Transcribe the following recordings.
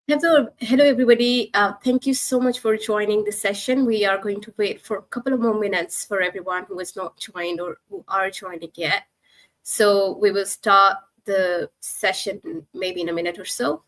Hello, everybody. Thank you so much for joining the session. We are going to wait for a couple of more minutes for everyone who has not joined or who are joining yet. So we will start the session maybe in a minute or so.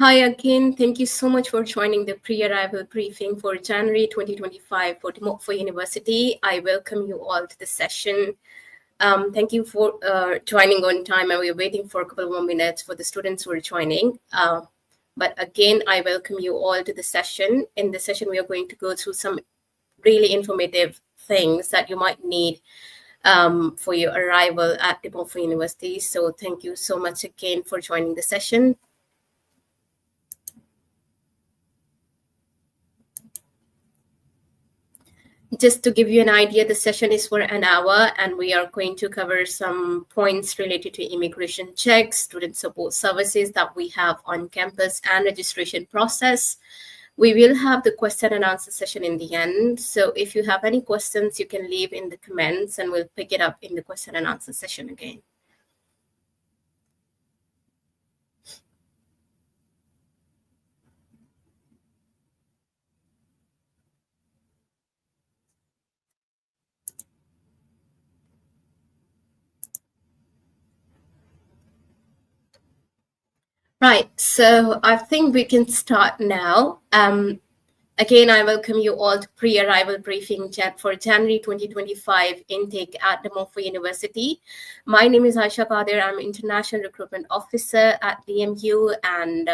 Hi again. Thank you so much for joining the pre-arrival briefing for January 2025 for Montfort University. I welcome you all to the session. Thank you for joining on time, and we're waiting for a couple more minutes for the students who are joining. But again, I welcome you all to the session. In the session, we are going to go through some really informative things that you might need for your arrival at the Montfort University. So thank you so much again for joining the session. Just to give you an idea, the session is for an hour, and we are going to cover some points related to immigration checks, student support services that we have on campus, and registration process. We will have the question and answer session in the end. So if you have any questions, you can leave in the comments, and we'll pick it up in the question and answer session again. Right, so I think we can start now. Again, I welcome you all to pre-arrival briefing chat for January 2025 intake at the Montfort University. My name is Aisha Qadir. I'm International Recruitment Officer at DMU, and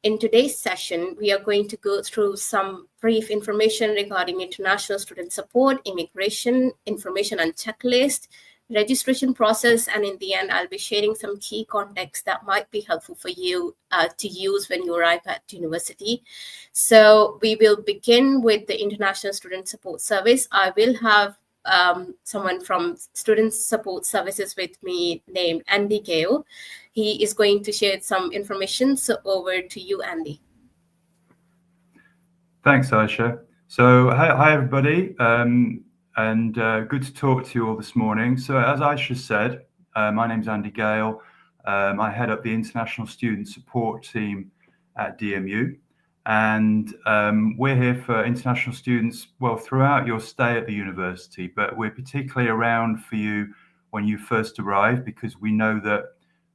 in today's session, we are going to go through some brief information regarding international student support, immigration, information and checklist, registration process, and in the end, I'll be sharing some key context that might be helpful for you to use when you arrive at university. So we will begin with the International Student Support Service. I will have someone from Student Support Services with me named Andy Gale. He is going to share some information. So over to you, Andy. Thanks, Aisha. So hi everybody, and good to talk to you all this morning. So as Aisha said, my name's Andy Gale. I head up the International Student Support Team at DMU, and we're here for international students, well, throughout your stay at the university, but we're particularly around for you when you first arrive, because we know that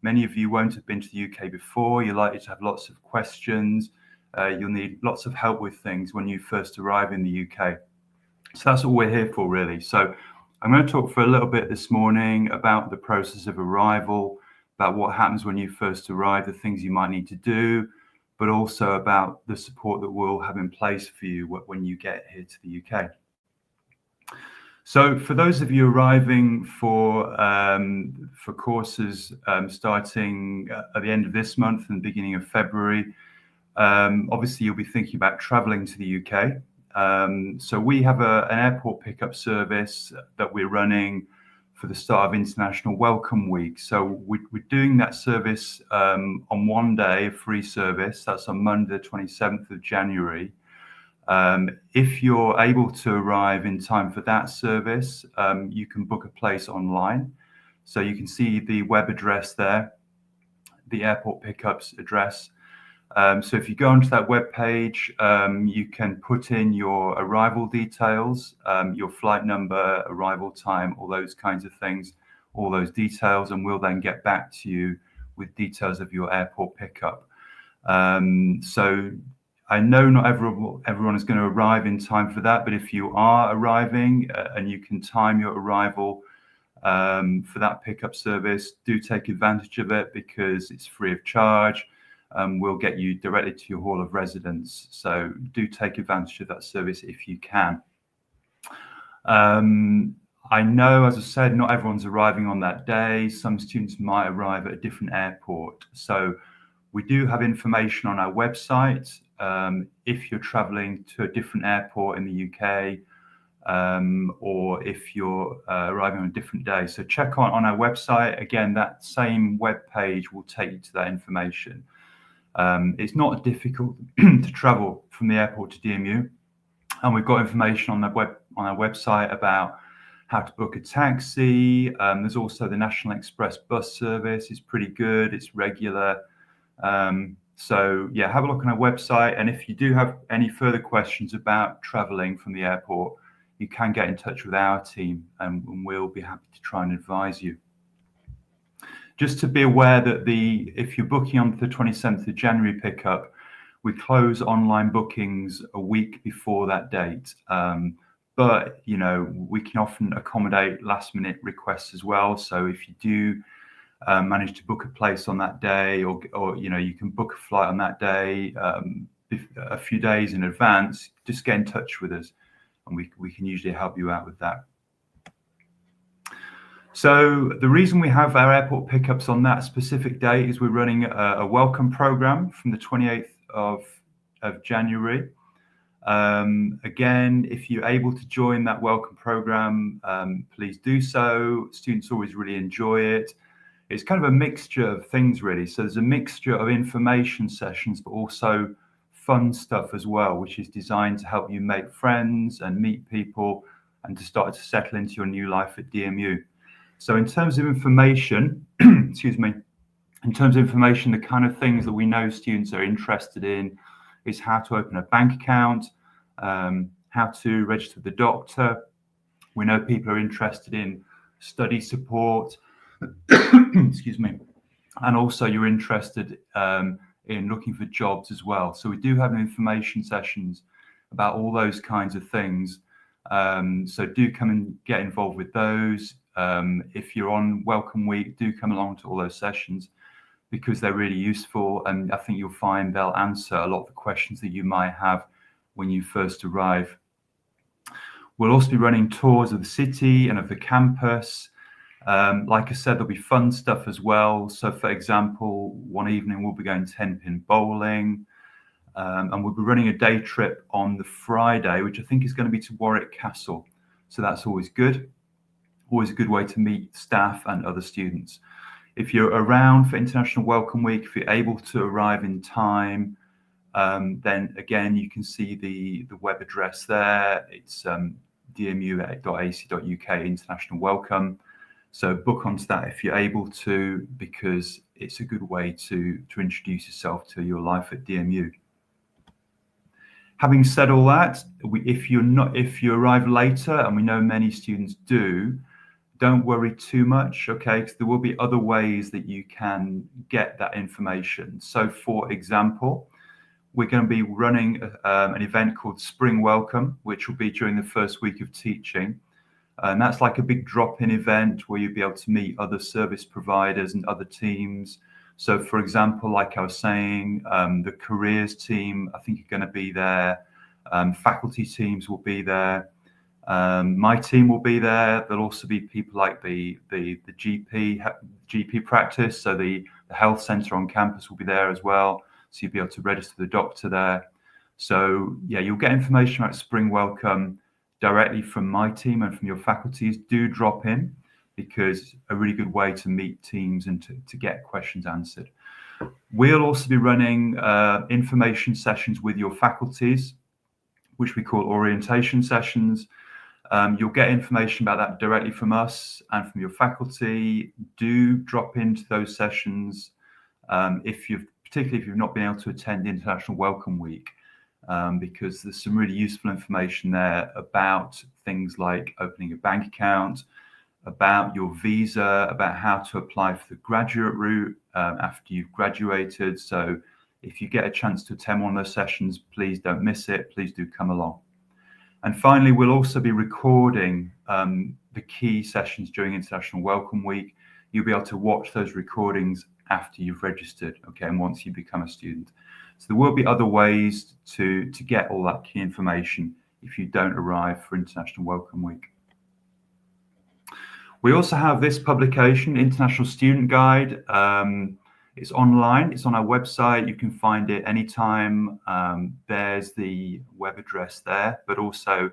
many of you won't have been to the UK before. You're likely to have lots of questions. You'll need lots of help with things when you first arrive in the UK. So that's what we're here for, really. So I'm going to talk for a little bit this morning about the process of arrival, about what happens when you first arrive, the things you might need to do, but also about the support that we'll have in place for you when you get here to the UK. So for those of you arriving for courses starting at the end of this month and beginning of February, obviously you'll be thinking about traveling to the UK. So we have an airport pickup service that we're running for the start of International Welcome Week. So we're doing that service on one day, a free service. That's on Monday, the 27th of January. If you're able to arrive in time for that service, you can book a place online. So you can see the web address there, the airport pickups address. So if you go onto that web page, you can put in your arrival details, your flight number, arrival time, all those kinds of things, all those details, and we'll then get back to you with details of your airport pickup. So I know not everyone is going to arrive in time for that, but if you are arriving and you can time your arrival for that pickup service, do take advantage of it, because it's free of charge. We'll get you directly to your hall of residence. So do take advantage of that service if you can. I know, as I said, not everyone's arriving on that day. Some students might arrive at a different airport. So we do have information on our website if you're traveling to a different airport in the UK, or if you're arriving on a different day. So check on our website. Again, that same web page will take you to that information. It's not difficult to travel from the airport to DMU. And we've got information on our website about how to book a taxi. There's also the National Express bus service. It's pretty good. It's regular. So yeah, have a look on our website. And if you do have any further questions about traveling from the airport, you can get in touch with our team and we'll be happy to try and advise you. Just to be aware that if you're booking on the 27th of January pickup, we close online bookings a week before that date. But, you know, we can often accommodate last minute requests as well. So if you do manage to book a place on that day, or you know, you can book a flight on that day a few days in advance, just get in touch with us and we can usually help you out with that. So the reason we have our airport pickups on that specific date is we're running a welcome program from the 28th of January. Again, if you're able to join that welcome program, please do so. Students always really enjoy it. It's kind of a mixture of things, really. So there's a mixture of information sessions, but also fun stuff as well, which is designed to help you make friends and meet people and to start to settle into your new life at DMU. So in terms of information, excuse me, in terms of information, the kind of things that we know students are interested in is how to open a bank account, how to register the doctor. We know people are interested in study support, excuse me, and also you're interested in looking for jobs as well. So we do have information sessions about all those kinds of things. So do come and get involved with those. If you're on Welcome Week, do come along to all those sessions because they're really useful, and I think you'll find they'll answer a lot of the questions that you might have when you first arrive. We'll also be running tours of the city and of the campus. Like I said, there'll be fun stuff as well. So for example, one evening we'll be going 10-pin bowling, and we'll be running a day trip on the Friday, which I think is going to be to Warwick Castle. So that's always good. Always a good way to meet staff and other students. If you're around for International Welcome Week, if you're able to arrive in time, then again, you can see the web address there. It's dmu.ac.uk International Welcome. So book onto that if you're able to, because it's a good way to introduce yourself to your life at DMU. Having said all that, if you arrive later, and we know many students do, don't worry too much, okay? Because there will be other ways that you can get that information. So for example, we're going to be running an event called Spring Welcome, which will be during the first week of teaching. And that's like a big drop-in event where you'll be able to meet other service providers and other teams. So for example, like I was saying, the careers team, I think, are going to be there. Faculty teams will be there. My team will be there. There'll also be people like the GP practice. So the health centre on campus will be there as well. So you'll be able to register the doctor there. So yeah, you'll get information about Spring Welcome directly from my team and from your faculties. Do drop in, because a really good way to meet teams and to get questions answered. We'll also be running information sessions with your faculties, which we call orientation sessions. You'll get information about that directly from us and from your faculty. Do drop into those sessions particularly if you've not been able to attend International Welcome Week, because there's some really useful information there about things like opening a bank account, about your visa, about how to apply for the graduate route after you've graduated. So if you get a chance to attend one of those sessions, please don't miss it. Please do come along. And finally, we'll also be recording the key sessions during International Welcome Week. You'll be able to watch those recordings after you've registered, okay, and once you become a student. So there will be other ways to get all that key information if you don't arrive for International Welcome Week. We also have this publication, International Student Guide. It's online, it's on our website, you can find it anytime. There's the web address there, but also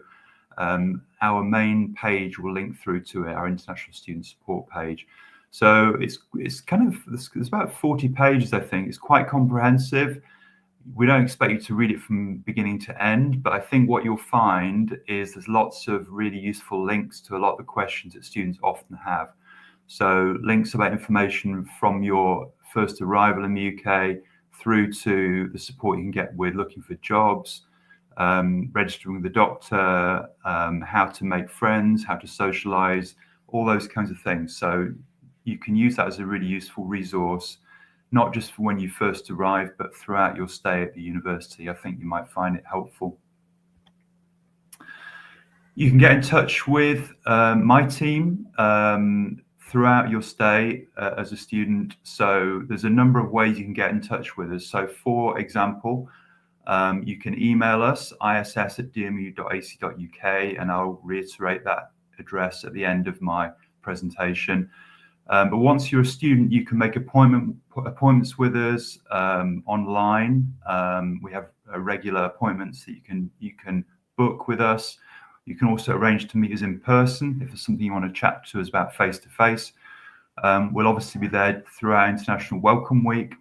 our main page will link through to it, our International Student Support page. So it's kind of, there's about 40 pages, I think. It's quite comprehensive. We don't expect you to read it from beginning to end, but I think what you'll find is there's lots of really useful links to a lot of the questions that students often have. So links about information from your first arrival in the UK through to the support you can get with looking for jobs, registering with the doctor, how to make friends, how to socialize, all those kinds of things. So you can use that as a really useful resource, not just for when you first arrive, but throughout your stay at the university. I think you might find it helpful. You can get in touch with my team throughout your stay as a student. So there's a number of ways you can get in touch with us. So for example, you can email us, iss@dmu.ac.uk, and I'll reiterate that address at the end of my presentation. But once you're a student, you can make appointments with us online. We have regular appointments that you can book with us. You can also arrange to meet us in person if there's something you want to chat to us about face to face. We'll obviously be there throughout International Welcome Week,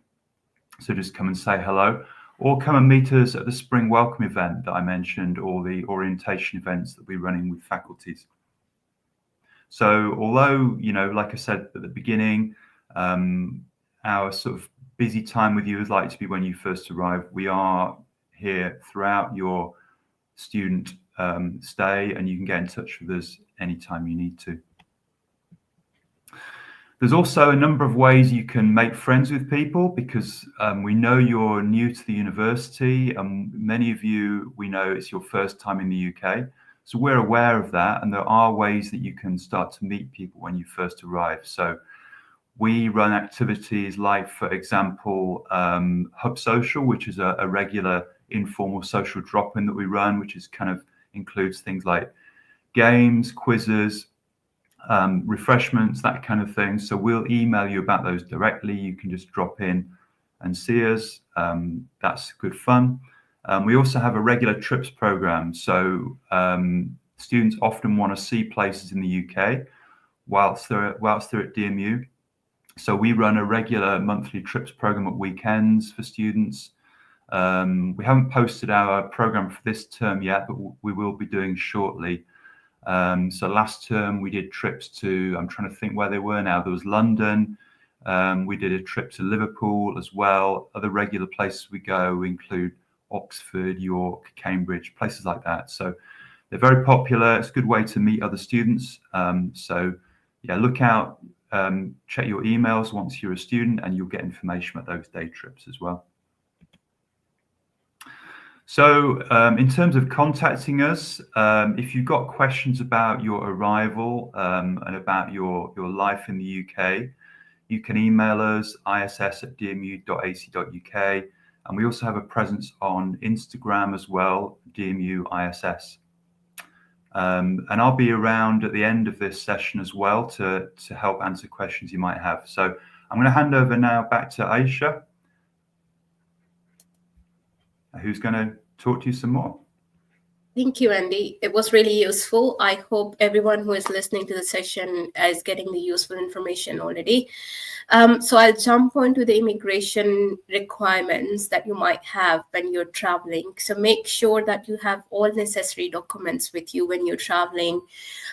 so just come and say hello, or come and meet us at the Spring Welcome event that I mentioned, or the orientation events that we're running with faculties. So although, like I said at the beginning, our sort of busy time with you is likely to be when you first arrive, we are here throughout your student stay, and you can get in touch with us anytime you need to. There's also a number of ways you can make friends with people, because we know you're new to the university, and many of you, we know it's your first time in the UK. So we're aware of that, and there are ways that you can start to meet people when you first arrive. So we run activities like, for example, Hub Social, which is a regular informal social drop-in that we run, which is kind of includes things like games, quizzes, refreshments, that kind of thing. So we'll email you about those directly. You can just drop in and see us. That's good fun. We also have a regular trips program. So students often want to see places in the UK whilst they're at DMU. So we run a regular monthly trips program at weekends for students. We haven't posted our program for this term yet, but we will be doing shortly. So last term we did trips to, I'm trying to think where they were now. There was London. We did a trip to Liverpool as well. Other regular places we go include Oxford, York, Cambridge, places like that. So they're very popular. It's a good way to meet other students. So yeah, look out, check your emails once you're a student, and you'll get information about those day trips as well. So in terms of contacting us, if you've got questions about your arrival and about your life in the UK, you can email us, iss@dmu.ac.uk. And we also have a presence on Instagram as well, DMU ISS. And I'll be around at the end of this session as well to help answer questions you might have. So I'm going to hand over now back to Aisha, who's going to talk to you some more. Thank you, Andy. It was really useful. I hope everyone who is listening to the session is getting the useful information already. So I'll jump on to the immigration requirements that you might have when you're traveling. So make sure that you have all necessary documents with you when you're traveling.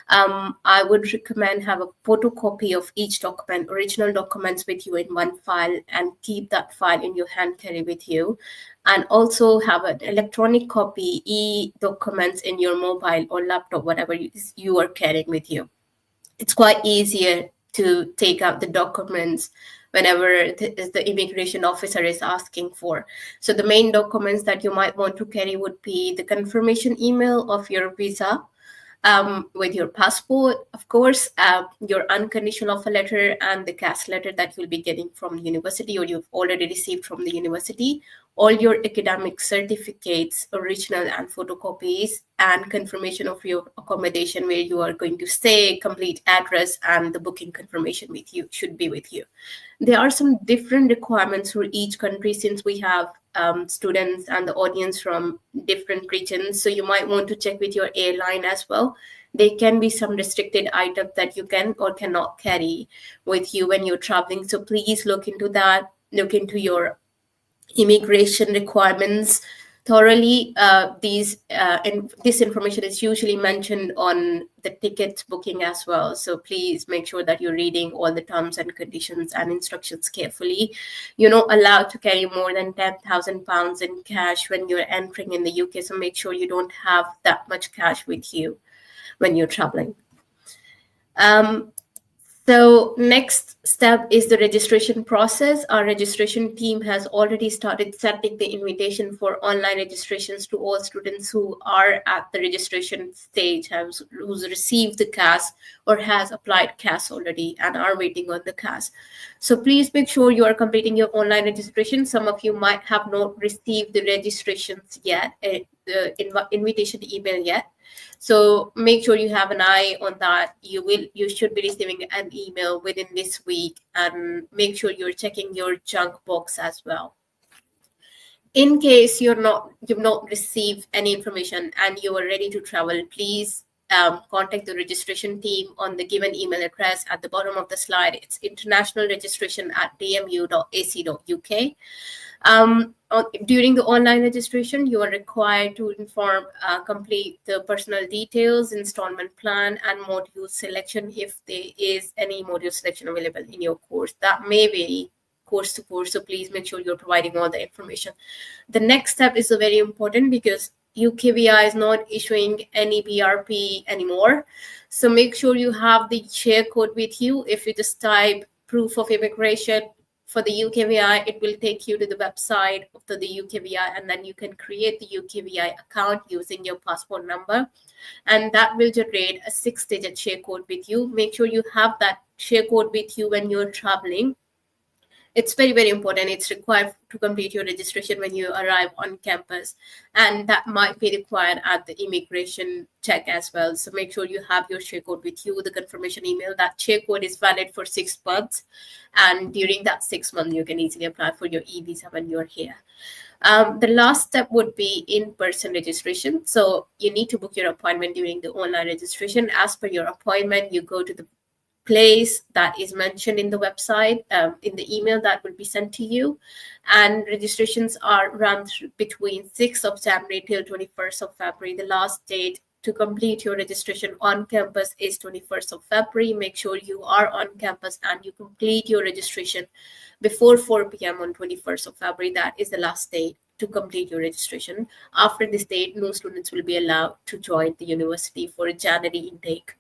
I would recommend have a photocopy of each document, original documents with you in one file, and keep that file in your hand carry with you. And also have an electronic copy, e-documents in your mobile or laptop, whatever you are carrying with you. It's quite easier to take out the documents whenever the immigration officer is asking for. So the main documents that you might want to carry would be the confirmation email of your visa, with your passport, of course, your unconditional offer letter and the CAS letter that you'll be getting from the university or you've already received from the university, all your academic certificates, original and photocopies, and confirmation of your accommodation where you are going to stay, complete address, and the booking confirmation with you should be with you. There are some different requirements for each country since we have students and the audience from different regions. So you might want to check with your airline as well. There can be some restricted items that you can or cannot carry with you when you're traveling. So please look into that. Look into your immigration requirements thoroughly. This information is usually mentioned on the ticket booking as well. So please make sure that you're reading all the terms and conditions and instructions carefully. You're not allowed to carry more than £10,000 in cash when you're entering in the UK. So make sure you don't have that much cash with you when you're traveling. So next step is the registration process. Our registration team has already started sending the invitation for online registrations to all students who are at the registration stage, who's received the CAS or has applied CAS already and are waiting on the CAS. So please make sure you are completing your online registration. Some of you might have not received the registrations yet, the invitation email yet. So make sure you have an eye on that. You should be receiving an email within this week, and make sure you're checking your junk box as well. In case you've not received any information and you are ready to travel, please contact the registration team on the given email address at the bottom of the slide. It's internationalregistration@dmu.ac.uk. During the online registration, you are required to complete the personal details, installment plan, and module selection if there is any module selection available in your course. That may vary course to course, so please make sure you're providing all the information. The next step is very important because UKVI is not issuing any BRP anymore. So make sure you have the share code with you. If you just type proof of immigration for the UKVI, it will take you to the website of the UKVI, and then you can create the UKVI account using your passport number, and that will generate a 6-digit share code with you. Make sure you have that share code with you when you're traveling. It's very, very important. It's required to complete your registration when you arrive on campus, and that might be required at the immigration check as well. So make sure you have your share code with you, the confirmation email. That share code is valid for 6 months, and during that 6 months, you can easily apply for your e-visa when you're here. The last step would be in-person registration. So you need to book your appointment during the online registration. As per your appointment, you go to the place that is mentioned in the website, in the email that will be sent to you, and registrations are run between 6th of January till 21st of February. The last date to complete your registration on campus is 21st of February. Make sure you are on campus and you complete your registration before 4 p.m. on 21st of February. That is the last date to complete your registration. After this date, no students will be allowed to join the university for a January intake.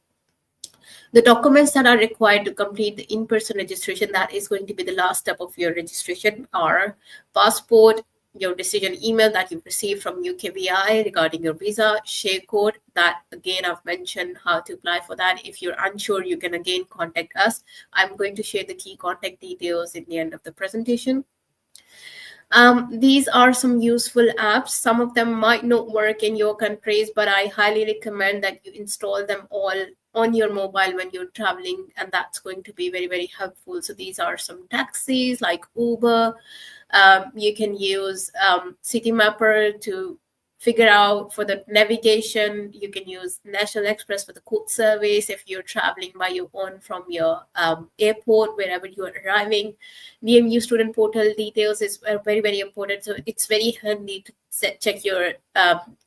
The documents that are required to complete the in-person registration, that is going to be the last step of your registration, are passport, your decision email that you've received from UKVI regarding your visa, share code, that again I've mentioned how to apply for that. If you're unsure, you can again contact us. I'm going to share the key contact details in the end of the presentation. These are some useful apps. Some of them might not work in your countries, but I highly recommend that you install them all on your mobile when you're traveling, and that's going to be very, very helpful. So these are some taxis like Uber. You can use Citymapper to figure out for the navigation. You can use National Express for the quote service if you're traveling by your own from your airport, wherever you are arriving. DMU student portal details is very, very important. So it's very handy to check your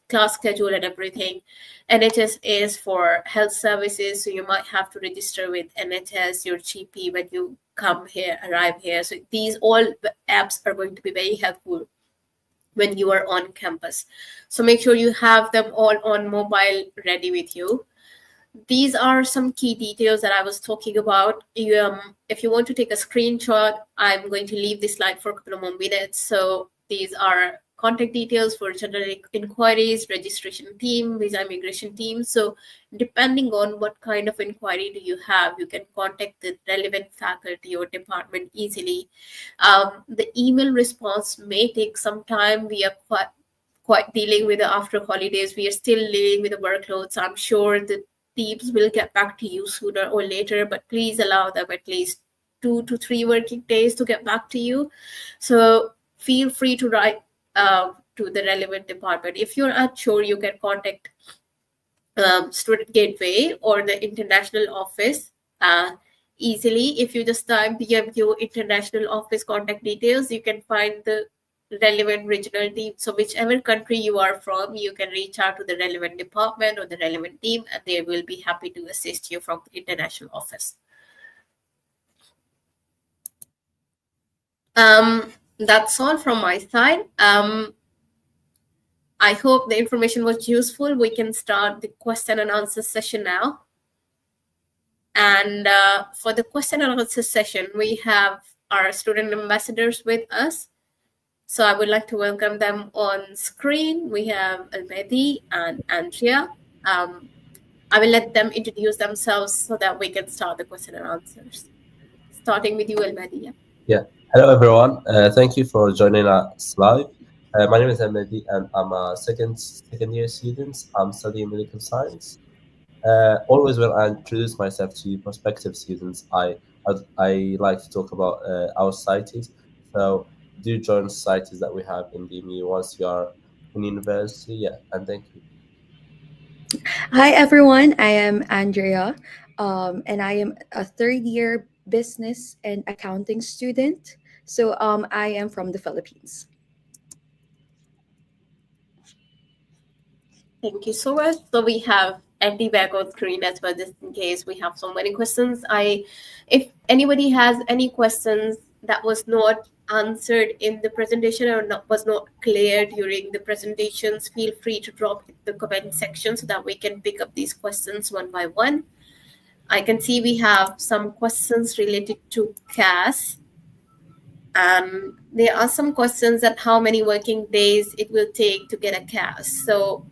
class schedule and everything. NHS is for health services, so you might have to register with NHS, your GP, when you arrive here. So these all apps are going to be very helpful when you are on campus. So make sure you have them all on mobile ready with you. These are some key details that I was talking about. If you want to take a screenshot, I'm going to leave this slide for a couple of more minutes. So these are contact details for general inquiries, registration team, visa immigration team. So depending on what kind of inquiry do you have, you can contact the relevant faculty or department easily. The email response may take some time. We are quite dealing with the after holidays. We are still dealing with the workloads. I'm sure the teams will get back to you sooner or later, but please allow them at least 2 to 3 working days to get back to you. So feel free to write to the relevant department. If you're unsure, you can contact Student Gateway or the international office easily. If you just type BMU international office contact details, you can find the relevant regional team. So whichever country you are from, you can reach out to the relevant department or the relevant team, and they will be happy to assist you from the international office. That's all from my side. I hope the information was useful. We can start the question and answer session now. And for the question and answer session, we have our student ambassadors with us. So I would like to welcome them on screen. We have Almedi and Andrea. I will let them introduce themselves so that we can start the question and answers. Starting with you, Almedi. Yeah. Hello, everyone. Thank you for joining us live. My name is Emily, and I'm a second year student. I'm studying medical science. Always when I introduce myself to prospective students, I like to talk about our societies. So do join societies that we have in DMU once you are in university. Yeah, and thank you. Hi, everyone. I am Andrea, and I am a third year business and accounting student. So I am from the Philippines. Thank you so much. So we have Andy back on screen as well, just in case we have so many questions. If anybody has any questions that was not answered in the presentation or was not clear during the presentations, feel free to drop in the comment section so that we can pick up these questions one by one. I can see we have some questions related to CAS. There are some questions at how many working days it will take to get a CAS. So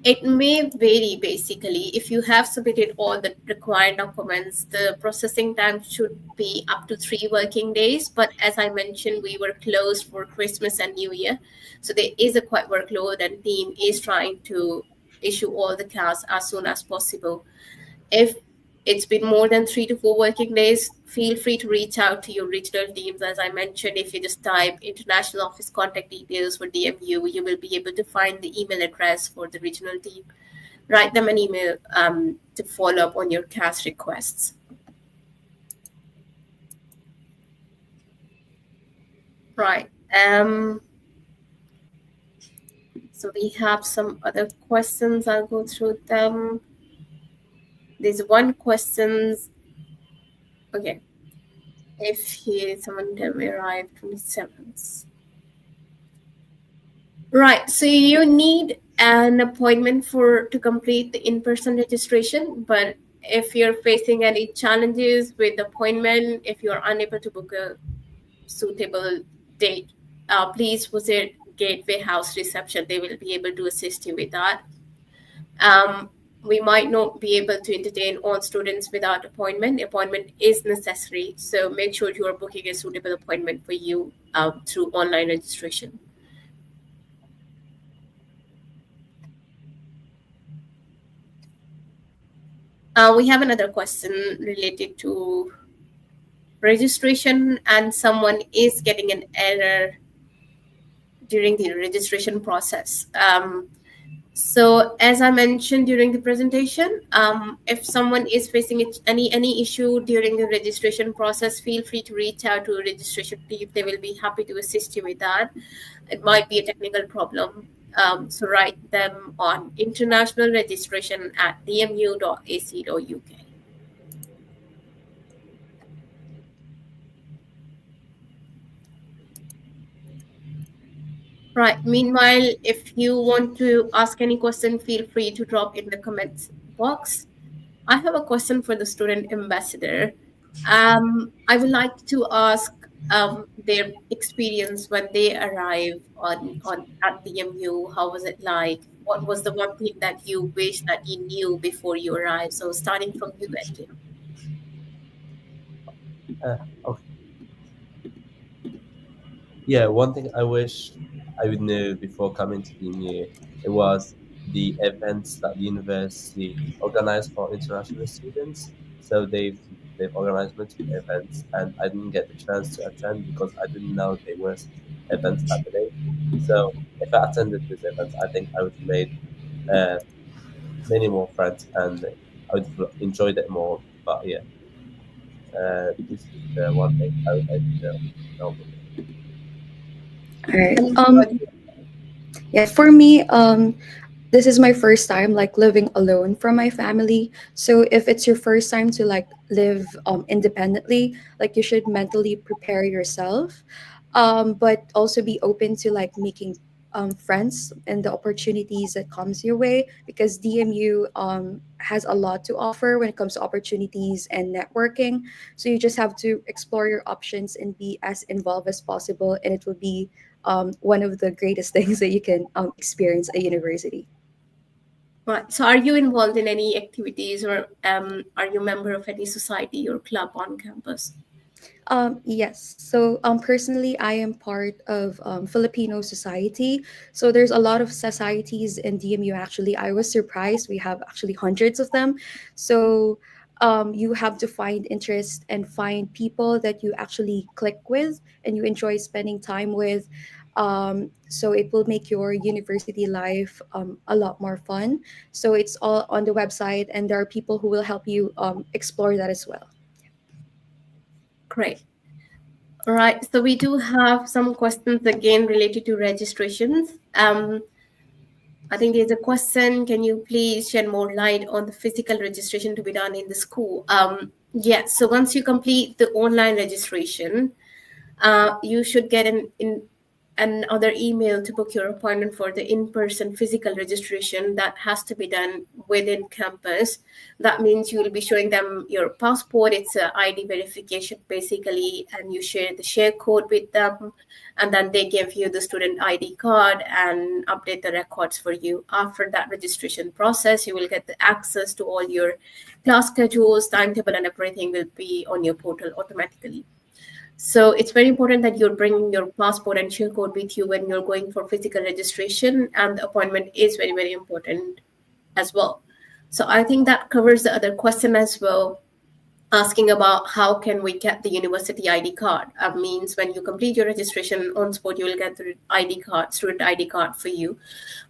it may vary basically. If you have submitted all the required documents, the processing time should be up to 3 working days. But as I mentioned, we were closed for Christmas and New Year. So there is a quite workload, and team is trying to issue all the CAS as soon as possible. If it's been more than 3 to 4 working days, feel free to reach out to your regional teams. As I mentioned, if you just type international office contact details for DMU, you will be able to find the email address for the regional team. Write them an email to follow up on your CAS requests. Right. So we have some other questions. I'll go through them. There's one question. Okay. If someone can arrive 27th. Right. So you need an appointment to complete the in-person registration. But if you're facing any challenges with the appointment, if you're unable to book a suitable date, please visit Gateway House reception. They will be able to assist you with that. We might not be able to entertain all students without appointment. Appointment is necessary. So make sure you are booking a suitable appointment for you through online registration. We have another question related to registration, and someone is getting an error during the registration process. So as I mentioned during the presentation, if someone is facing any issue during the registration process, feel free to reach out to a registration team. They will be happy to assist you with that. It might be a technical problem. So write them on internationalregistration@dmu.ac.uk. Right. Meanwhile, if you want to ask any question, feel free to drop in the comments box. I have a question for the student ambassador. I would like to ask their experience when they arrive on at DMU. How was it like? What was the one thing that you wish that you knew before you arrived? So starting from you, Andrea. Okay. Yeah, one thing I wish I would know before coming to the new it was the events that the university organized for international students. So they've organized multiple events, and I didn't get the chance to attend because I didn't know there was events happening. So if I attended these events, I think I would have made uh, many more friends, and I would have enjoyed it more. But yeah, this is the one thing I would like to know before. All right. And Yeah, for me, this is my first time like living alone from my family. So if it's your first time to like live independently, like you should mentally prepare yourself, but also be open to like making friends and the opportunities that comes your way, because DMU has a lot to offer when it comes to opportunities and networking. So you just have to explore your options and be as involved as possible, and it will be one of the greatest things that you can experience at university. right. So are you involved in any activities, or are you a member of any society or club on campus? Yes. So personally, I am part of Filipino society. So there's a lot of societies in DMU. Actually, I was surprised. We have actually hundreds of them. So you have to find interest and find people that you actually click with and you enjoy spending time with. So it will make your university life a lot more fun. So it's all on the website, and there are people who will help you explore that as well. Great. All right. So we do have some questions again related to registrations. I think there's a question. Can you please shed more light on the physical registration to be done in the school? Yeah. So once you complete the online registration, you should get another email to book your appointment for the in-person physical registration that has to be done within campus. That means you will be showing them your passport. It's a ID verification basically, and you share the share code with them, and then they give you the student ID card and update the records for you. After that registration process, you will get the access to all your class schedules, timetable, and everything will be on your portal automatically. So it's very important that you're bringing your passport and share code with you when you're going for physical registration, and the appointment is very, very important as well. So I think that covers the other question as well, asking about how can we get the university ID card. Means when you complete your registration on spot, you will get the ID card, student ID card for you.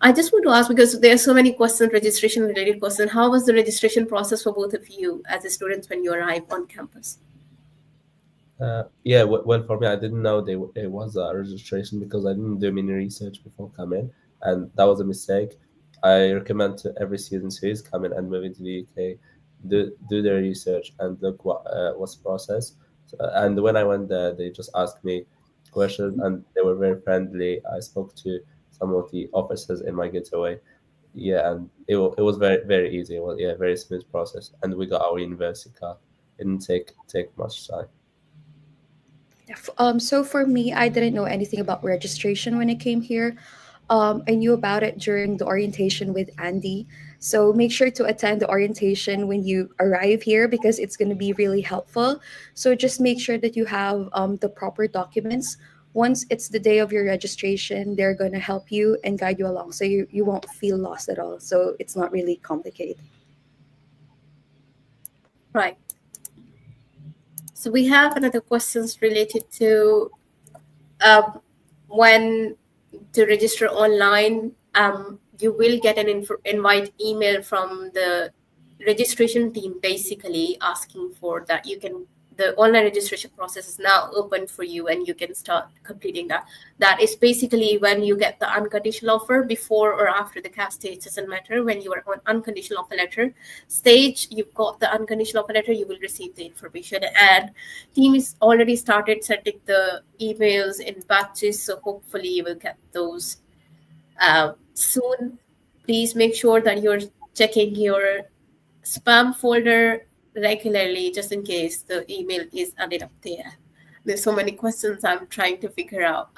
I just want to ask, because there are so many questions, registration related questions. How was the registration process for both of you as a students when you arrive on campus? Yeah, well, for me, I didn't know there was a registration because I didn't do many research before coming, and that was a mistake. I recommend to every student who is coming and moving to the UK, do their research and look what's the process. So, and when I went there, they just asked me questions, and they were very friendly. I spoke to some of the officers in my getaway. Yeah, and it was very easy. It was, yeah, very smooth process, and we got our university card. It didn't take much time. So for me, I didn't know anything about registration when I came here. I knew about it during the orientation with Andy. So make sure to attend the orientation when you arrive here, because it's going to be really helpful. So just make sure that you have the proper documents. Once it's the day of your registration, they're going to help you and guide you along. So you won't feel lost at all. So it's not really complicated. Right. So we have another questions related to when to register online. You will get an invite email from the registration team, basically asking for that. You can, the online registration process is now open for you, and you can start completing that. That is basically when you get the unconditional offer. Before or after the CAS stage doesn't matter. When you are on unconditional offer letter stage, you've got the unconditional offer letter, you will receive the information, and team is already started sending the emails in batches, so hopefully you will get those soon. Please make sure that you're checking your spam folder regularly, just in case the email is ended up there. There's so many questions I'm trying to figure out.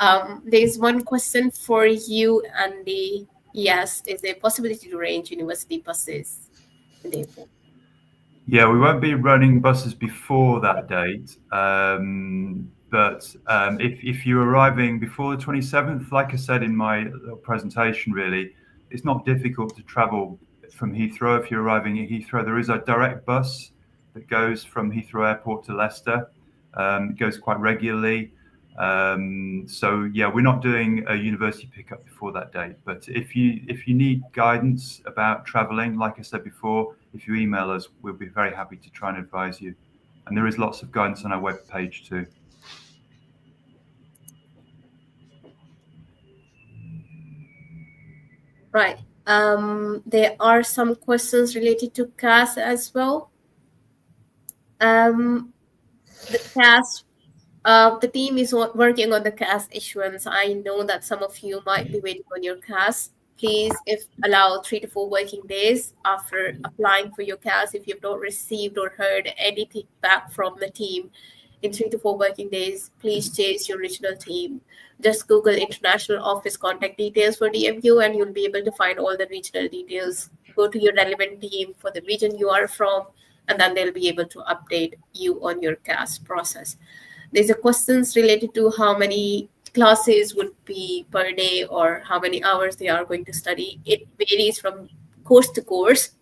There's one question for you, Andy. Yes, is there a possibility to arrange university buses in the airport? Yeah, we won't be running buses before that date. But if you're arriving before the 27th, like I said in my little presentation, really, it's not difficult to travel from Heathrow. If you're arriving at Heathrow, there is a direct bus that goes from Heathrow Airport to Leicester. It goes quite regularly. So yeah, we're not doing a university pickup before that date. But if you need guidance about traveling, like I said before, if you email us, we'll be very happy to try and advise you. And there is lots of guidance on our web page too. Right. There are some questions related to CAS as well. The CAS, the team is working on the CAS issuance. I know that some of you might be waiting on your CAS. Please, if allow 3 to 4 working days after applying for your CAS, if you've not received or heard anything back from the team in 3 to 4 working days, please chase your regional team. Just Google international office contact details for DMU and you'll be able to find all the regional details. Go to your relevant team for the region you are from, and then they'll be able to update you on your CAS process. There's a questions related to how many classes would be per day or how many hours they are going to study. It varies from course to course.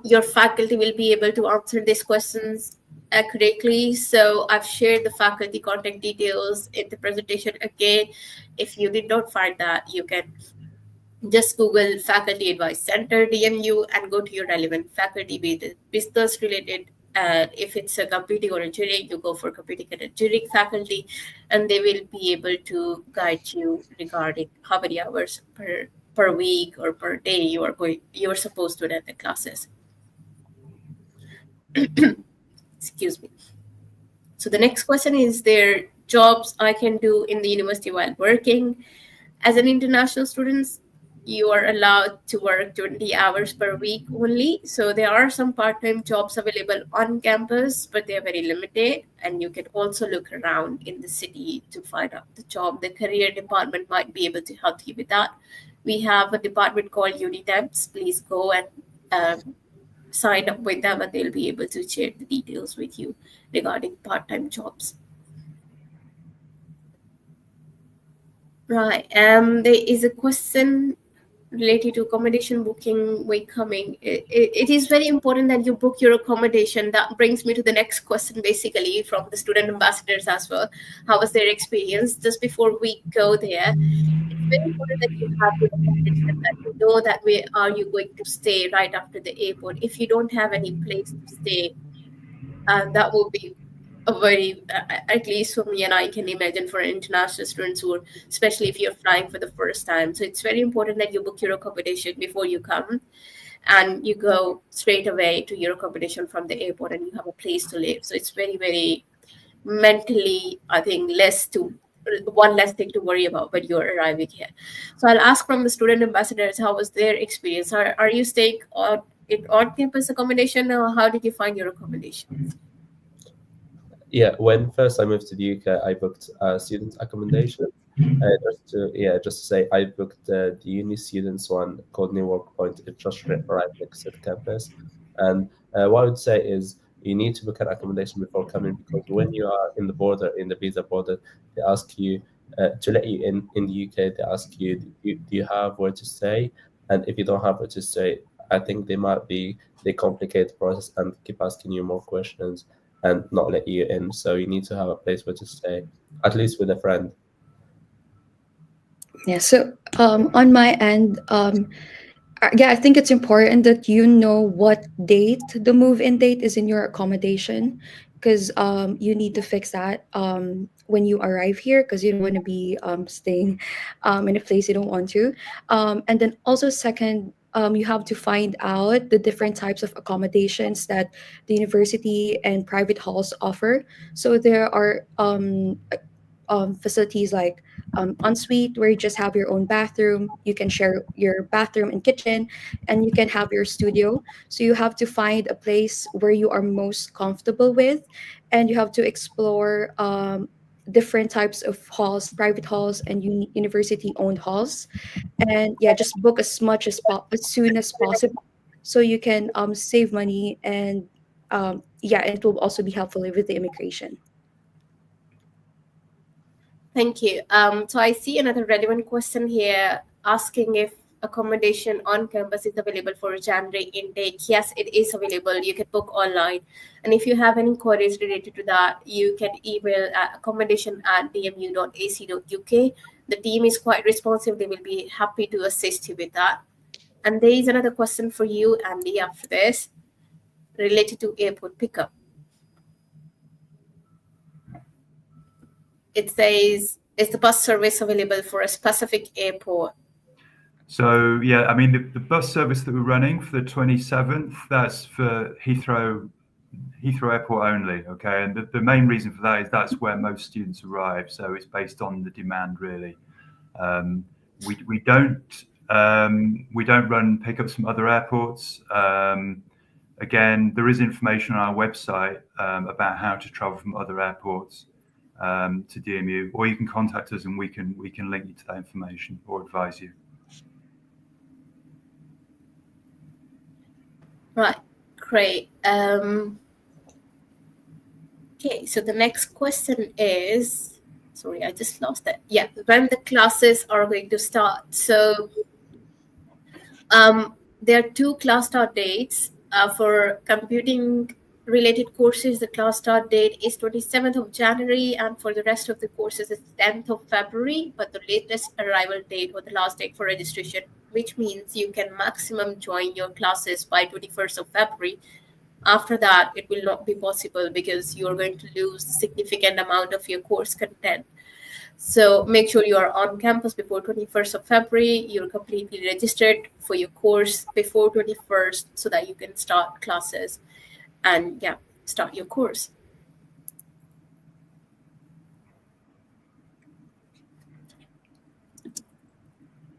Your faculty will be able to answer these questions accurately. So I've shared the faculty contact details in the presentation again. If you did not find that, you can just Google Faculty Advice Center, DMU, and go to your relevant faculty with business related. If it's a computing or engineering, you go for computing and engineering faculty, and they will be able to guide you regarding how many hours per week or per day you're supposed to attend the classes. Excuse me. So the next question is there jobs I can do in the university while working? As an international student, you are allowed to work 20 hours per week only. So there are some part-time jobs available on campus, but they are very limited. And you can also look around in the city to find out the job. The career department might be able to help you with that. We have a department called Unitemps. Please go and sign up with them and they'll be able to share the details with you regarding part-time jobs. Right. There is a question related to accommodation booking way coming. It is very important that you book your accommodation. That brings me to the next question, basically, from the student ambassadors as well. How was their experience? Just before we go there, it's very important that you have your accommodation, that you know that where are you going to stay right after the airport. If you don't have any place to stay, that will be a very, at least for me, and I can imagine for international students who are, especially if you're flying for the first time. So it's very important that you book your accommodation before you come and you go straight away to your accommodation from the airport and you have a place to live. So it's very, very mentally, I think, one less thing to worry about when you're arriving here. So I'll ask from the student ambassadors, how was their experience? Are you staying in on-campus accommodation, or how did you find your accommodation? Yeah, when first I moved to the UK, I booked student accommodation. Just to say, I booked the uni students one called New York Point. It just right next to the campus. And what I would say is you need to book an accommodation before coming, because when you are in the visa border, they ask you to let you in the UK. They ask you, do you have where to stay? And if you don't have where to stay, I think they complicate the process and keep asking you more questions and not let you in. So you need to have a place where to stay, at least with a friend. Yeah. So on my end, yeah, I think it's important that you know what date the move-in date is in your accommodation, because you need to fix that when you arrive here, because you don't want to be staying in a place you don't want to. And then also, second, you have to find out the different types of accommodations that the university and private halls offer. So there are facilities like ensuite, where you just have your own bathroom. You can share your bathroom and kitchen, and you can have your studio. So you have to find a place where you are most comfortable with, and you have to explore different types of halls, private halls and university owned halls. And yeah, just book as soon as possible, so you can save money. And yeah, and it will also be helpful with the immigration. Thank you. So I see another relevant question here asking if accommodation on campus is available for January intake. Yes, it is available. You can book online. And if you have any queries related to that, you can email accommodation@dmu.ac.uk. The team is quite responsive. They will be happy to assist you with that. And there is another question for you, Andy, after this, related to airport pickup. It says, is the bus service available for a specific airport? So yeah, I mean the bus service that we're running for the 27th, that's for Heathrow Airport only. Okay, and the main reason for that is that's where most students arrive. So it's based on the demand really. We don't run pickups from other airports. Again, there is information on our website about how to travel from other airports to DMU, or you can contact us and we can link you to that information or advise you. Right, great. Okay, so the next question is, sorry, I just lost that. Yeah, when the classes are going to start. So there are 2 class start dates. For computing related courses, the class start date is 27th of January, and for the rest of the courses, it's 10th of February, but the latest arrival date or the last date for registration, which means you can maximum join your classes by 21st of February. After that, it will not be possible because you're going to lose a significant amount of your course content. So make sure you are on campus before 21st of February. You're completely registered for your course before 21st so that you can start classes and yeah, start your course.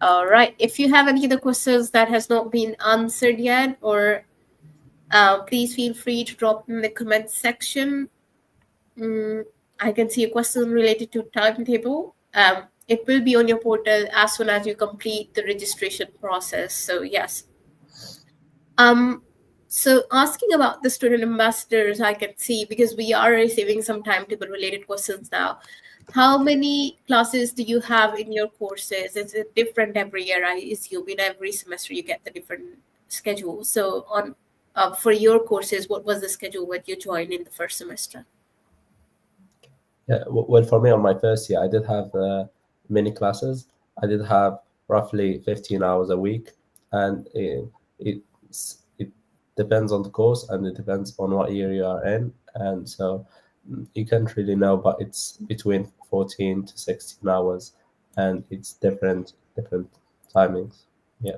All right. If you have any other questions that has not been answered yet, or please feel free to drop in the comment section. I can see a question related to timetable. It will be on your portal as soon as you complete the registration process. So yes. So asking about the student ambassadors, I can see, because we are receiving some timetable related questions now. How many classes do you have in your courses? Is it different every year? I assume in every semester you get the different schedule. So on for your courses, what was the schedule when you joined in the first semester? Yeah, well, for me on my first year, I did have many classes. I did have roughly 15 hours a week, and it depends on the course and it depends on what year you are in, and so you can't really know, but it's between 14 to 16 hours, and it's different timings. Yeah.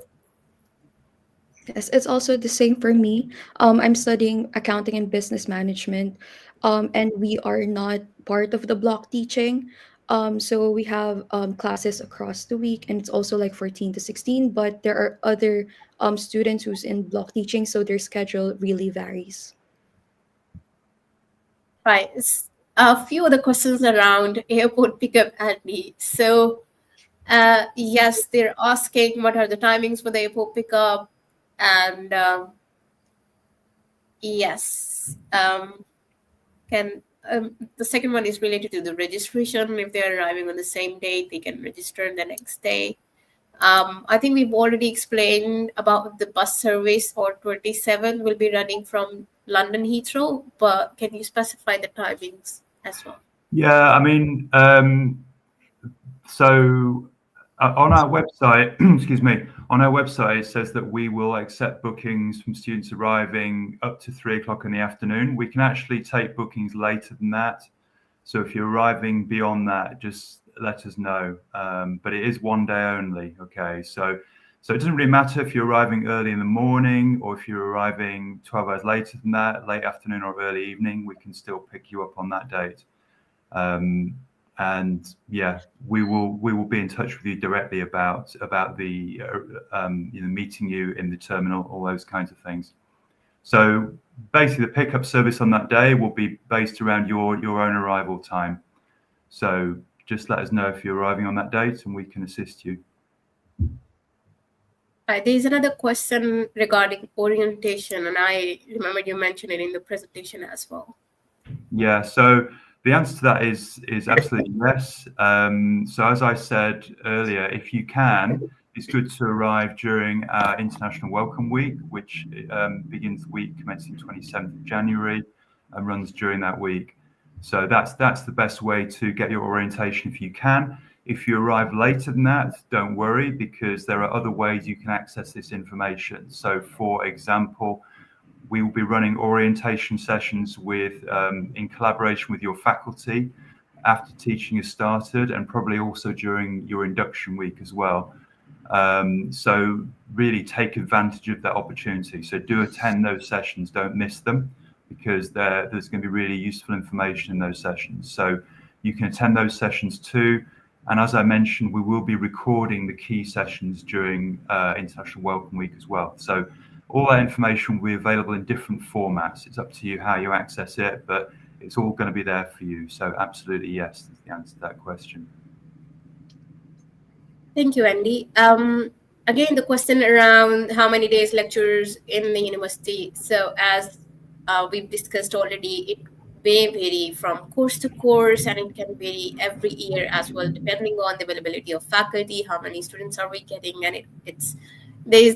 Yes, it's also the same for me. I'm studying accounting and business management, and we are not part of the block teaching. So we have classes across the week, and it's also like 14 to 16. But there are other students who's in block teaching, so their schedule really varies. Right. A few other questions around airport pickup, Andy. So yes, they're asking what are the timings for the airport pickup, and yes, the second one is related to the registration. If they're arriving on the same date, they can register the next day. I think we've already explained about the bus service, or 27 will be running from London Heathrow, but can you specify the timings as well? Yeah, I mean, so on our website, excuse me, on our website, it says that we will accept bookings from students arriving up to 3 o'clock in the afternoon. We can actually take bookings later than that. So if you're arriving beyond that, just let us know. But it is one day only. Okay. So it doesn't really matter if you're arriving early in the morning or if you're arriving 12 hours later than that, late afternoon or early evening, we can still pick you up on that date. And yeah, we will be in touch with you directly about the meeting you in the terminal, all those kinds of things. So basically, the pickup service on that day will be based around your own arrival time. So just let us know if you're arriving on that date, and we can assist you. There's another question regarding orientation, and I remember you mentioned it in the presentation as well. Yeah, so the answer to that is absolutely yes. So as I said earlier, if you can, it's good to arrive during our International Welcome Week, which begins the week commencing 27th of January and runs during that week. So that's the best way to get your orientation if you can. If you arrive later than that, don't worry, because there are other ways you can access this information. So for example, we will be running orientation sessions in collaboration with your faculty after teaching has started, and probably also during your induction week as well. So really take advantage of that opportunity. So do attend those sessions, don't miss them, because there's going to be really useful information in those sessions. So you can attend those sessions too. And as I mentioned, we will be recording the key sessions during International Welcome Week as well. So all that information will be available in different formats. It's up to you how you access it, but it's all going to be there for you. So absolutely yes, is the answer to that question. Thank you, Andy. Again, the question around how many days lectures in the university. So as we've discussed already, it may vary from course to course, and it can vary every year as well, depending on the availability of faculty, how many students are we getting, and there's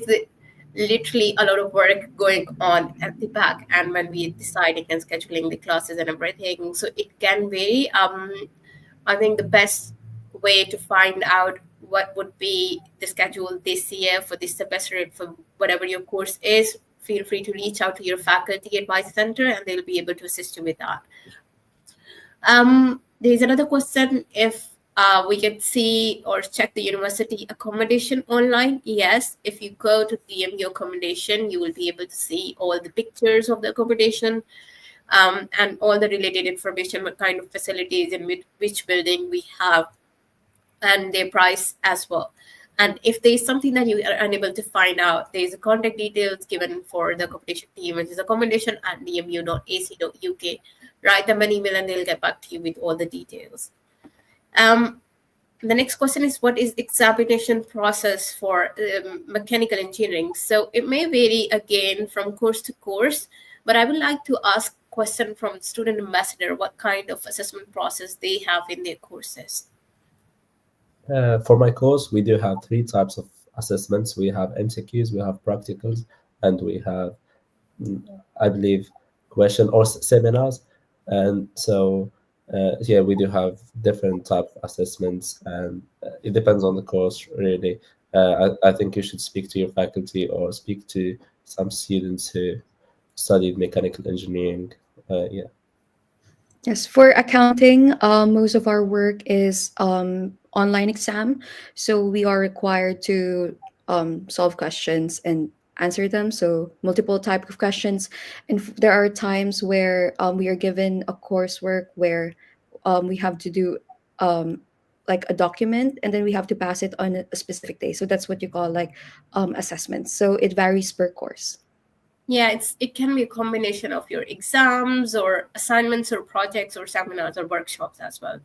literally a lot of work going on at the back, and when we're deciding and scheduling the classes and everything, so it can vary. I think the best way to find out what would be the schedule this year for this semester for whatever your course is, feel free to reach out to your faculty advice center, and they'll be able to assist you with that. There's another question, if we can see or check the university accommodation online. Yes, if you go to DMU accommodation, you will be able to see all the pictures of the accommodation and all the related information, what kind of facilities in which building we have, and their price as well. And if there's something that you are unable to find out, there's a contact details given for the accommodation team, which is accommodation@dmu.ac.uk. Write them an email and they'll get back to you with all the details. The next question is, what is examination process for mechanical engineering? So it may vary again from course to course, but I would like to ask a question from student ambassador, what kind of assessment process they have in their courses. For my course, we do have 3 types of assessments. We have MCQs, we have practicals, and we have, I believe, question or seminars. And so, yeah, we do have different type of assessments, and it depends on the course, really. I think you should speak to your faculty or speak to some students who studied mechanical engineering. Yeah. Yes, for accounting, most of our work is online exam. So we are required to solve questions and answer them. So multiple type of questions. And there are times where we are given a coursework where we have to do like a document, and then we have to pass it on a specific day. So that's what you call like assessments. So it varies per course. Yeah, it can be a combination of your exams or assignments or projects or seminars or workshops as well,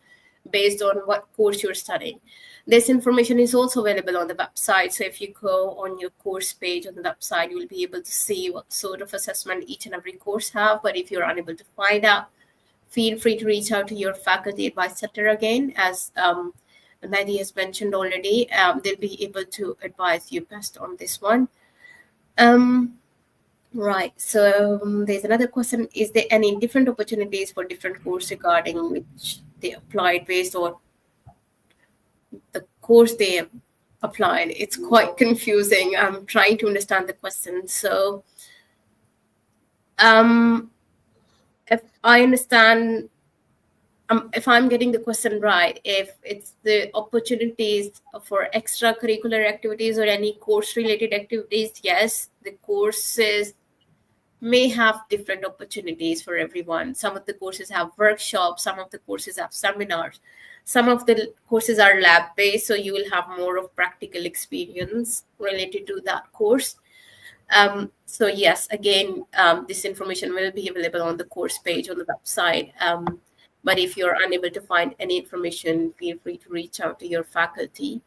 based on what course you're studying. This information is also available on the website. So if you go on your course page on the website, you will be able to see what sort of assessment each and every course have. But if you're unable to find out, feel free to reach out to your faculty advice center again. As Mehdi has mentioned already, they'll be able to advise you best on this one. Right. So there's another question. Is there any different opportunities for different courses regarding which they applied based on the course they have applied? It's quite confusing. I'm trying to understand the question. So if I understand, if I'm getting the question right, if it's the opportunities for extracurricular activities or any course-related activities, yes, the courses may have different opportunities for everyone. Some of the courses have workshops, some of the courses have seminars. Some of the courses are lab-based, so you will have more of practical experience related to that course. So yes, again, this information will be available on the course page on the website. But if you're unable to find any information, feel free to reach out to your faculty,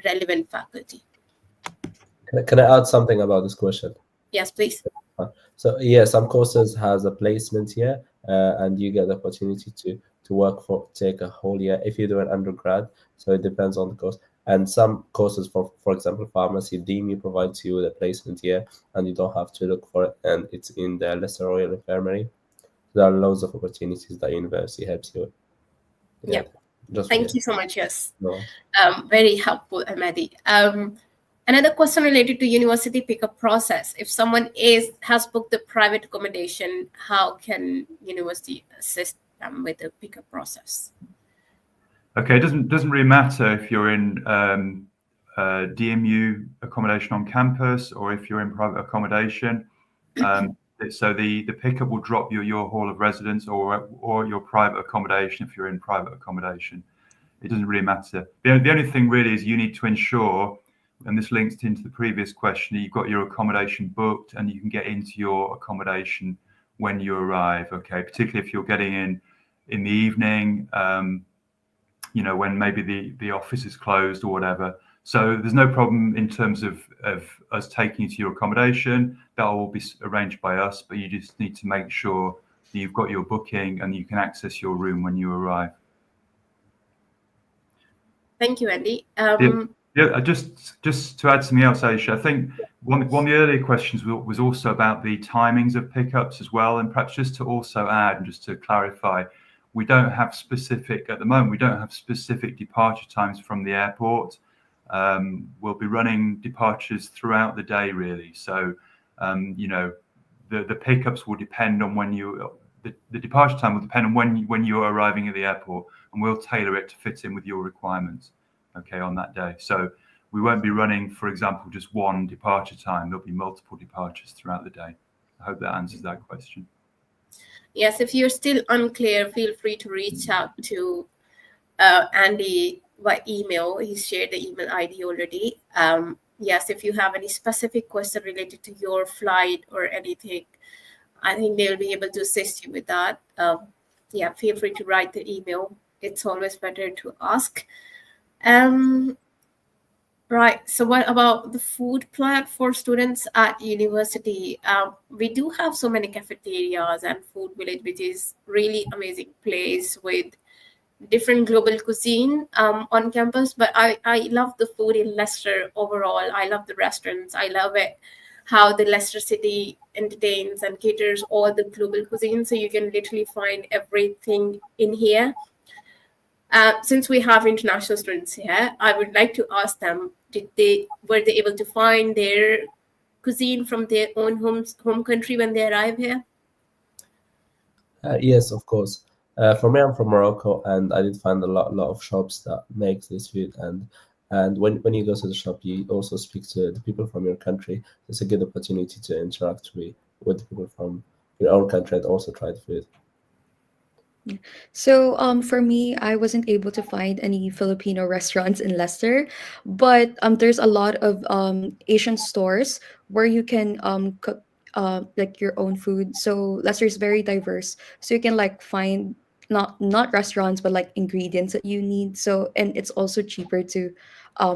relevant faculty. Can I add something about this question? Yes, please. So yeah, some courses has a placement year, and you get the opportunity to work for take a whole year if you do an undergrad. So it depends on the course. And some courses, for example, pharmacy, DMU provides you with a placement year, and you don't have to look for it, and it's in the Leicester Royal Infirmary. There are loads of opportunities that university helps you with. Yeah. Thank you so much. Yes. No. Very helpful, Ahmadi. Another question related to university pickup process. If someone has booked the private accommodation, how can university assist them with the pickup process? Okay, it doesn't really matter if you're in DMU accommodation on campus or if you're in private accommodation. So the pickup will drop you at your hall of residence or your private accommodation if you're in private accommodation. It doesn't really matter. The only thing really is you need to ensure, and this links into the previous question, that you've got your accommodation booked and you can get into your accommodation when you arrive. Okay, particularly if you're getting in the evening, when maybe the office is closed or whatever. So there's no problem in terms of us taking you to your accommodation. That will be arranged by us, but you just need to make sure that you've got your booking and you can access your room when you arrive. Thank you, Andy. Yeah, just to add something else, Aisha, I think one of the earlier questions was also about the timings of pickups as well. And perhaps just to also add and just to clarify, we don't have specific departure times from the airport. We'll be running departures throughout the day, really. So, the pickups will depend on the departure time will depend on when you're arriving at the airport, and we'll tailor it to fit in with your requirements, okay, on that day. So we won't be running, for example, just one departure time. There'll be multiple departures throughout the day. I hope that answers that question. Yes, if you're still unclear, feel free to reach out to Andy by email. He's shared the email ID already. Yes, if you have any specific question related to your flight or anything, I think they'll be able to assist you with that. Feel free to write the email. It's always better to ask. Right. So what about the food plan for students at university? We do have so many cafeterias and food village, which is really amazing place with different global cuisine on campus. But I love the food in Leicester overall. I love the restaurants. I love it how the Leicester city entertains and caters all the global cuisine. So you can literally find everything in here. Since we have international students here, I would like to ask them, were they able to find their cuisine from their own home country when they arrive here? Yes, of course. For me, I'm from Morocco, and I did find a lot of shops that make this food. And when you go to the shop, you also speak to the people from your country. It's a good opportunity to interact with the people from your own country and also try the food. So for me, I wasn't able to find any Filipino restaurants in Leicester, but there's a lot of Asian stores where you can cook like your own food. So Leicester is very diverse, so you can like find not restaurants but like ingredients that you need. So and it's also cheaper to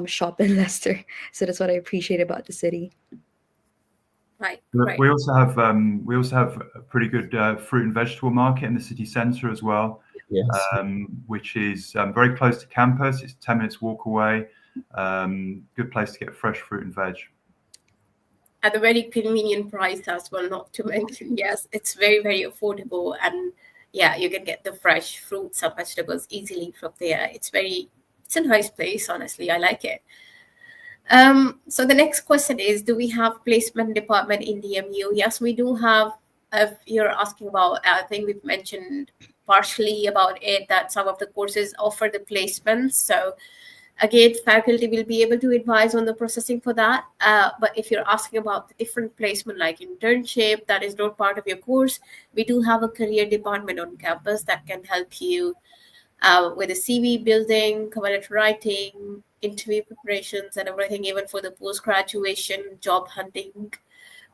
shop in Leicester. So that's what I appreciate about the city. Right. We also have a pretty good fruit and vegetable market in the city centre as well. Yes. Which is very close to campus. It's 10 minutes walk away. Good place to get fresh fruit and veg. At a very convenient price as well, not to mention. Yes, it's very, very affordable. And yeah, you can get the fresh fruits and vegetables easily from there. It's a nice place, honestly. I like it. So the next question is, do we have placement department in DMU? Yes, we do have. If you're asking about, I think we've mentioned partially about it, that some of the courses offer the placements. So again, faculty will be able to advise on the processing for that. But if you're asking about the different placement like internship, that is not part of your course, we do have a career department on campus that can help you with the CV building, cover letter writing, interview preparations, and everything, even for the post-graduation job hunting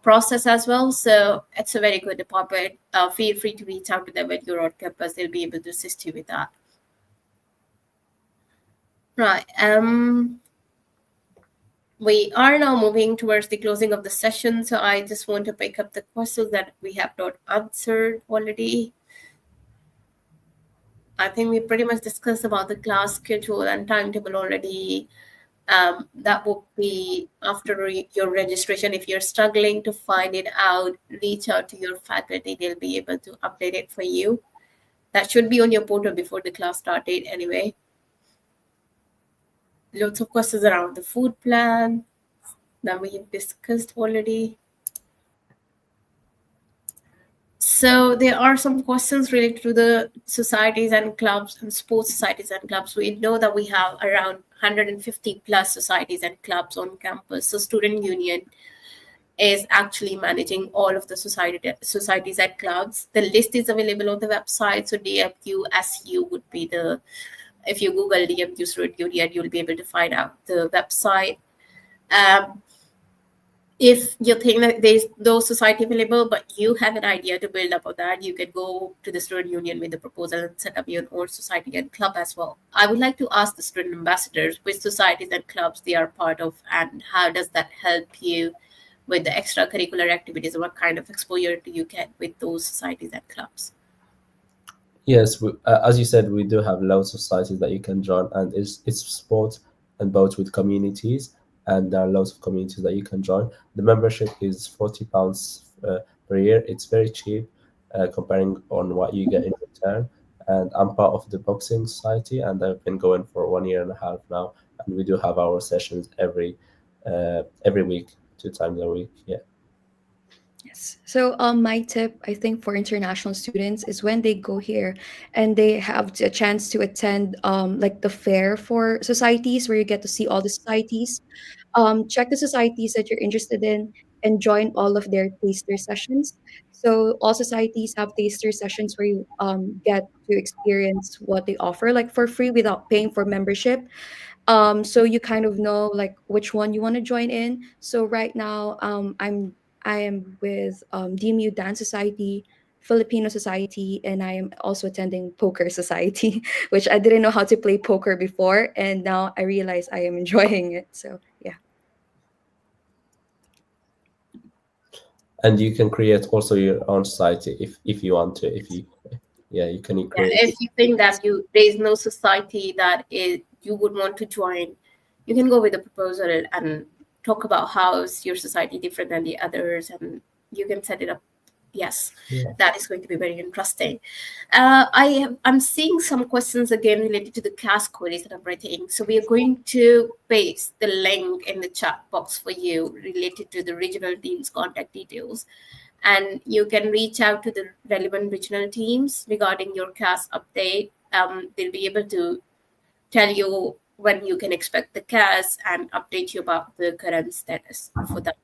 process as well. So it's a very good department. Feel free to reach out to them when you're on campus. They'll be able to assist you with that. Right. We are now moving towards the closing of the session. So I just want to pick up the questions that we have not answered already. I think we pretty much discussed about the class schedule and timetable already. That would be after your registration. If you're struggling to find it out, reach out to your faculty. They'll be able to update it for you. That should be on your portal before the class start date anyway. Lots of questions around the food plan that we have discussed already. So there are some questions related to the societies and clubs and sports societies and clubs. We know that we have around 150 plus societies and clubs on campus. So Student Union is actually managing all of the societies and clubs. The list is available on the website. So DMUSU would be if you Google DMU Student Union, you'll be able to find out the website. If you think that there's no society available, but you have an idea to build up on that, you can go to the Student Union with the proposal and set up your own society and club as well. I would like to ask the student ambassadors which societies and clubs they are part of, and how does that help you with the extracurricular activities, and what kind of exposure do you get with those societies and clubs? Yes, as you said, we do have loads of societies that you can join, and it's sport and both with communities, and there are lots of communities that you can join. The membership is £40 per year. It's very cheap comparing on what you get in return. And I'm part of the boxing society, and I've been going for 1.5 years now, and we do have our sessions every week, 2 times a week. Yeah. Yes. So my tip, I think, for international students is when they go here and they have a chance to attend like the fair for societies where you get to see all the societies. Check the societies that you're interested in and join all of their taster sessions. So all societies have taster sessions where you get to experience what they offer, like for free without paying for membership. So you kind of know like which one you want to join in. So right now I am with DMU Dance Society, Filipino Society, and I am also attending Poker Society, which I didn't know how to play poker before, and now I realize I am enjoying it. So yeah. And you can create also your own society if you want to. You can create. If you think that there is no society that you would want to join, you can go with the proposal and talk about how is your society different than the others, and you can set it up. Yes, that is going to be very interesting. I'm seeing some questions again related to the CAS queries that I'm writing. So we are going to paste the link in the chat box for you related to the regional team's contact details. And you can reach out to the relevant regional teams regarding your CAS update. They'll be able to tell you when you can expect the CAS and update you about the current status for that.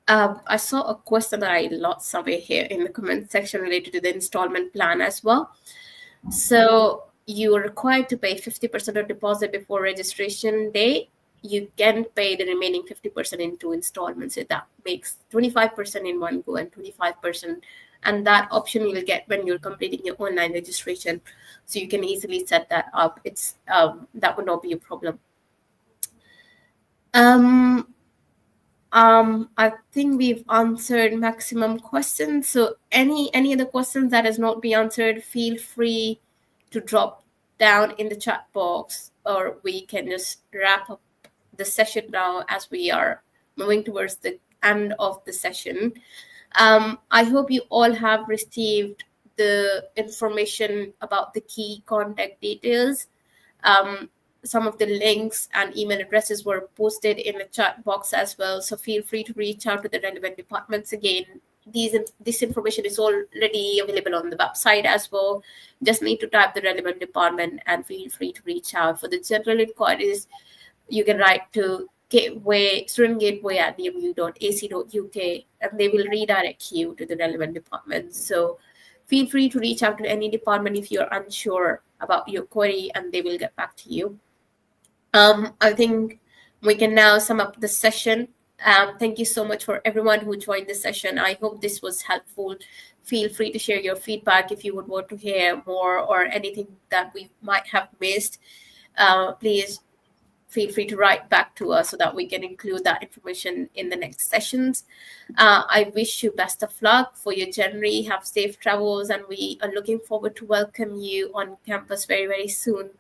I saw a question that I lost somewhere here in the comment section related to the installment plan as well. So you are required to pay 50% of deposit before registration day. You can pay the remaining 50% in 2 installments. So that makes 25% in one go and 25%. And that option you'll get when you're completing your online registration. So you can easily set that up. It's that would not be a problem. I think we've answered maximum questions. So any other questions that has not been answered, feel free to drop down in the chat box, or we can just wrap up the session now as we are moving towards the end of the session. I hope you all have received the information about the key contact details. Some of the links and email addresses were posted in the chat box as well. So feel free to reach out to the relevant departments. Again, this information is already available on the website as well. Just need to type the relevant department and feel free to reach out. For the general inquiries, you can write to studentgateway@dmu.ac.uk, and they will redirect you to the relevant department. So feel free to reach out to any department if you're unsure about your query, and they will get back to you. I think we can now sum up the session. Thank you so much for everyone who joined the session. I hope this was helpful. Feel free to share your feedback if you would want to hear more or anything that we might have missed. Please feel free to write back to us so that we can include that information in the next sessions. I wish you best of luck for your January. Have safe travels, and we are looking forward to welcome you on campus very, very soon.